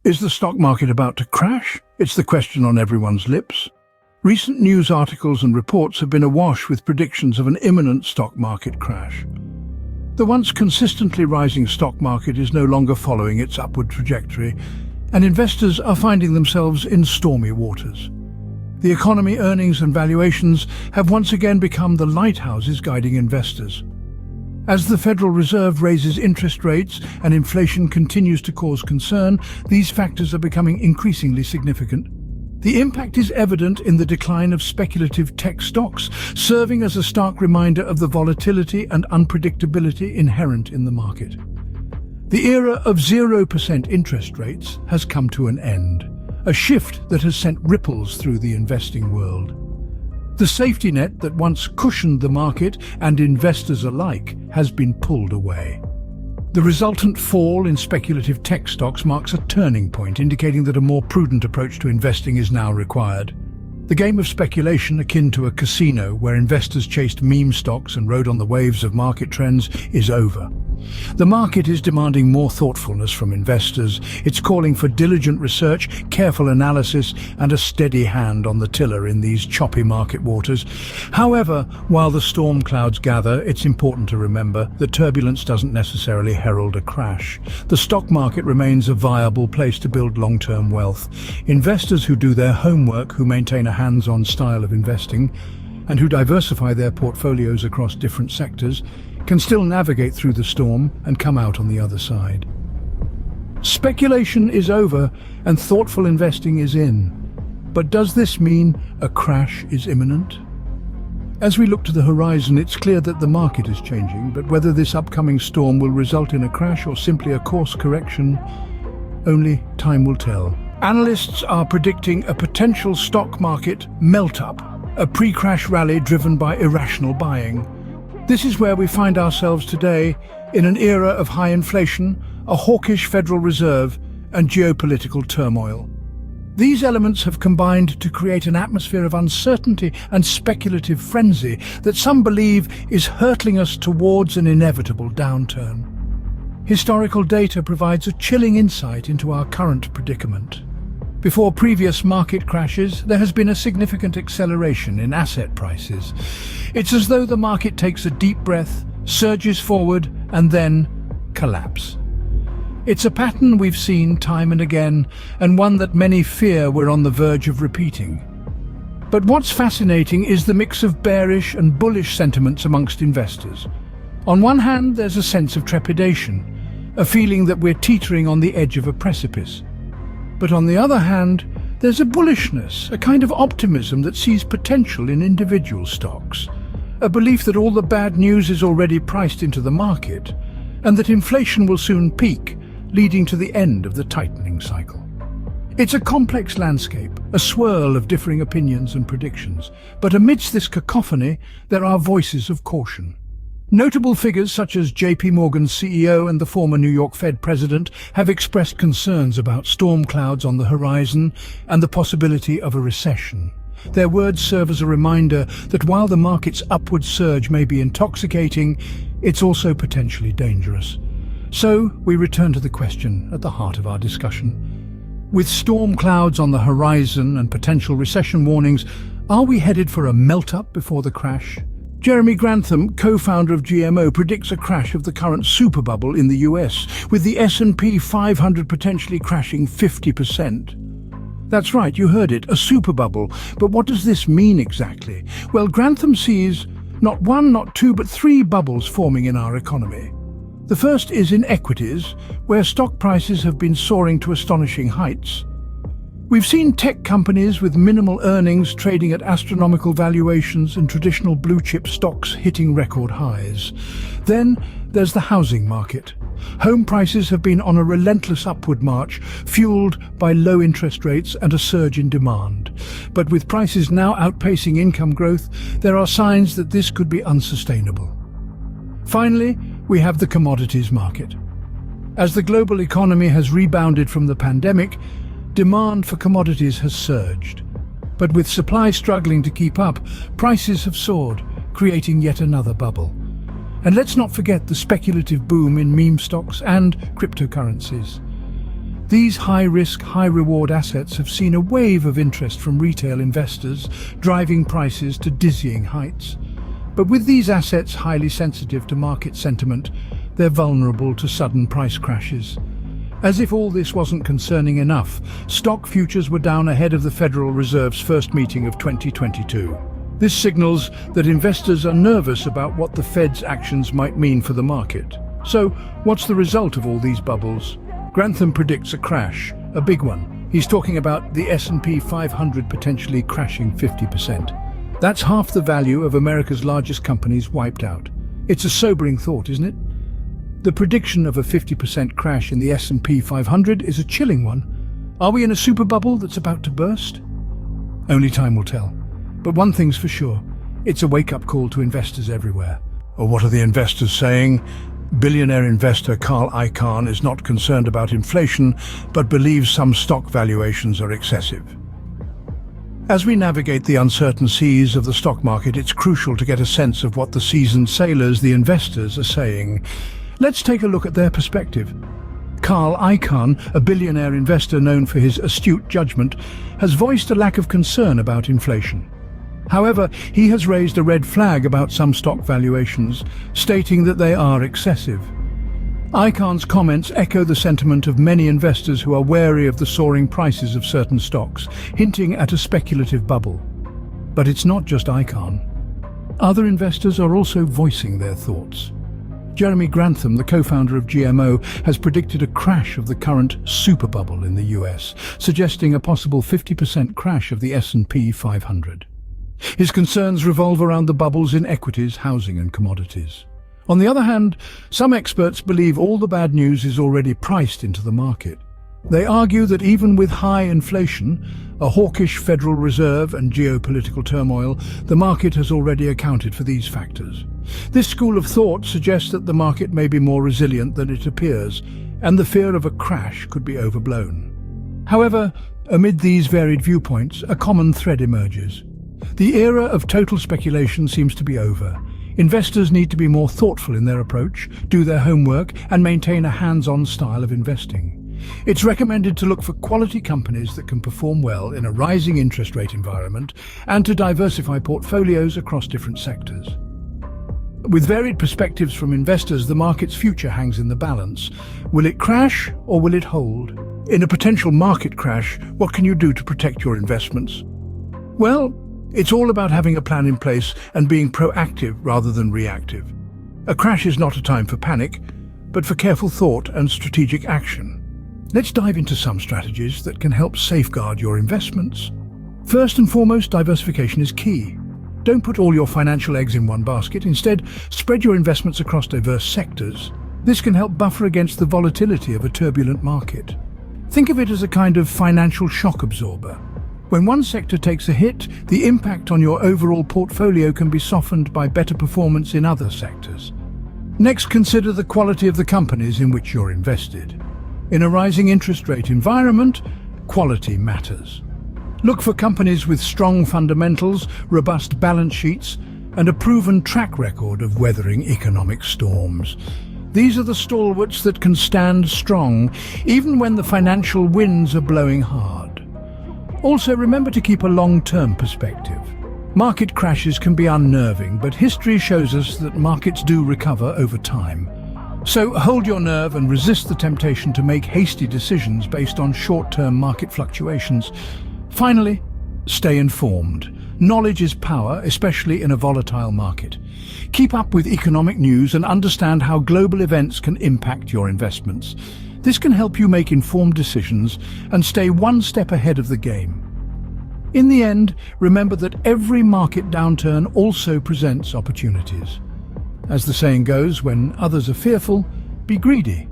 Is the stock market about to crash? It's the question on everyone's lips. Recent news articles and reports have been awash with predictions of an imminent stock market crash. The once consistently rising stock market is no longer following its upward trajectory, and investors are finding themselves in stormy waters. The economy, earnings and valuations have once again become the lighthouses guiding investors. As the Federal Reserve raises interest rates and inflation continues to cause concern, these factors are becoming increasingly significant. The impact is evident in the decline of speculative tech stocks, serving as a stark reminder of the volatility and unpredictability inherent in the market. The era of 0% interest rates has come to an end, a shift that has sent ripples through the investing world. The safety net that once cushioned the market and investors alike has been pulled away. The resultant fall in speculative tech stocks marks a turning point, indicating that a more prudent approach to investing is now required. The game of speculation, akin to a casino where investors chased meme stocks and rode on the waves of market trends, is over. The market is demanding more thoughtfulness from investors. It's calling for diligent research, careful analysis, and a steady hand on the tiller in these choppy market waters. However, while the storm clouds gather, it's important to remember that turbulence doesn't necessarily herald a crash. The stock market remains a viable place to build long-term wealth. Investors who do their homework, who maintain a hands-on style of investing, and who diversify their portfolios across different sectors, can still navigate through the storm and come out on the other side. Speculation is over and thoughtful investing is in. But does this mean a crash is imminent? As we look to the horizon, it's clear that the market is changing, but whether this upcoming storm will result in a crash or simply a course correction, only time will tell. Analysts are predicting a potential stock market melt-up, a pre-crash rally driven by irrational buying. This is where we find ourselves today, in an era of high inflation, a hawkish Federal Reserve, and geopolitical turmoil. These elements have combined to create an atmosphere of uncertainty and speculative frenzy that some believe is hurtling us towards an inevitable downturn. Historical data provides a chilling insight into our current predicament. Before previous market crashes, there has been a significant acceleration in asset prices. It's as though the market takes a deep breath, surges forward, and then collapse. It's a pattern we've seen time and again, and one that many fear we're on the verge of repeating. But what's fascinating is the mix of bearish and bullish sentiments amongst investors. On one hand, there's a sense of trepidation, a feeling that we're teetering on the edge of a precipice. But on the other hand, there's a bullishness, a kind of optimism that sees potential in individual stocks, a belief that all the bad news is already priced into the market, and that inflation will soon peak, leading to the end of the tightening cycle. It's a complex landscape, a swirl of differing opinions and predictions, but amidst this cacophony, there are voices of caution. Notable figures such as JP Morgan's CEO and the former New York Fed president have expressed concerns about storm clouds on the horizon and the possibility of a recession. Their words serve as a reminder that while the market's upward surge may be intoxicating, it's also potentially dangerous. So we return to the question at the heart of our discussion. With storm clouds on the horizon and potential recession warnings, are we headed for a melt-up before the crash? Jeremy Grantham, co-founder of GMO, predicts a crash of the current super bubble in the US, with the S&P 500 potentially crashing 50%. That's right, you heard it, a super bubble. But what does this mean exactly? Well, Grantham sees not one, not two, but three bubbles forming in our economy. The first is in equities, where stock prices have been soaring to astonishing heights. We've seen tech companies with minimal earnings trading at astronomical valuations and traditional blue-chip stocks hitting record highs. Then there's the housing market. Home prices have been on a relentless upward march, fueled by low interest rates and a surge in demand. But with prices now outpacing income growth, there are signs that this could be unsustainable. Finally, we have the commodities market. As the global economy has rebounded from the pandemic, demand for commodities has surged. But with supply struggling to keep up, prices have soared, creating yet another bubble. And let's not forget the speculative boom in meme stocks and cryptocurrencies. These high-risk, high-reward assets have seen a wave of interest from retail investors, driving prices to dizzying heights. But with these assets highly sensitive to market sentiment, they're vulnerable to sudden price crashes. As if all this wasn't concerning enough, stock futures were down ahead of the Federal Reserve's first meeting of 2022. This signals that investors are nervous about what the Fed's actions might mean for the market. So, what's the result of all these bubbles? Grantham predicts a crash, a big one. He's talking about the S&P 500 potentially crashing 50%. That's half the value of America's largest companies wiped out. It's a sobering thought, isn't it? The prediction of a 50% crash in the S&P 500 is a chilling one. Are we in a super bubble that's about to burst? Only time will tell. But one thing's for sure, it's a wake-up call to investors everywhere. Or what are the investors saying? Billionaire investor Carl Icahn is not concerned about inflation, but believes some stock valuations are excessive. As we navigate the uncertain seas of the stock market, it's crucial to get a sense of what the seasoned sailors, the investors, are saying. Let's take a look at their perspective. Carl Icahn, a billionaire investor known for his astute judgment, has voiced a lack of concern about inflation. However, he has raised a red flag about some stock valuations, stating that they are excessive. Icahn's comments echo the sentiment of many investors who are wary of the soaring prices of certain stocks, hinting at a speculative bubble. But it's not just Icahn. Other investors are also voicing their thoughts. Jeremy Grantham, the co-founder of GMO, has predicted a crash of the current super bubble in the US, suggesting a possible 50% crash of the S&P 500. His concerns revolve around the bubbles in equities, housing and commodities. On the other hand, some experts believe all the bad news is already priced into the market. They argue that even with high inflation, a hawkish Federal Reserve and geopolitical turmoil, the market has already accounted for these factors. This school of thought suggests that the market may be more resilient than it appears, and the fear of a crash could be overblown. However, amid these varied viewpoints, a common thread emerges. The era of total speculation seems to be over. Investors need to be more thoughtful in their approach, do their homework, and maintain a hands-on style of investing. It's recommended to look for quality companies that can perform well in a rising interest rate environment and to diversify portfolios across different sectors. With varied perspectives from investors, the market's future hangs in the balance. Will it crash or will it hold? In a potential market crash, what can you do to protect your investments? Well, it's all about having a plan in place and being proactive rather than reactive. A crash is not a time for panic, but for careful thought and strategic action. Let's dive into some strategies that can help safeguard your investments. First and foremost, diversification is key. Don't put all your financial eggs in one basket. Instead, spread your investments across diverse sectors. This can help buffer against the volatility of a turbulent market. Think of it as a kind of financial shock absorber. When one sector takes a hit, the impact on your overall portfolio can be softened by better performance in other sectors. Next, consider the quality of the companies in which you're invested. In a rising interest rate environment, quality matters. Look for companies with strong fundamentals, robust balance sheets, and a proven track record of weathering economic storms. These are the stalwarts that can stand strong, even when the financial winds are blowing hard. Also, remember to keep a long-term perspective. Market crashes can be unnerving, but history shows us that markets do recover over time. So hold your nerve and resist the temptation to make hasty decisions based on short-term market fluctuations. Finally, stay informed. Knowledge is power, especially in a volatile market. Keep up with economic news and understand how global events can impact your investments. This can help you make informed decisions and stay one step ahead of the game. In the end, remember that every market downturn also presents opportunities. As the saying goes, when others are fearful, be greedy.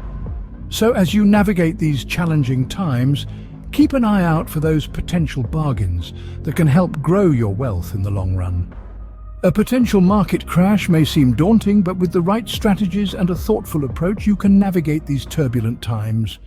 So as you navigate these challenging times, keep an eye out for those potential bargains that can help grow your wealth in the long run. A potential market crash may seem daunting, but with the right strategies and a thoughtful approach, you can navigate these turbulent times.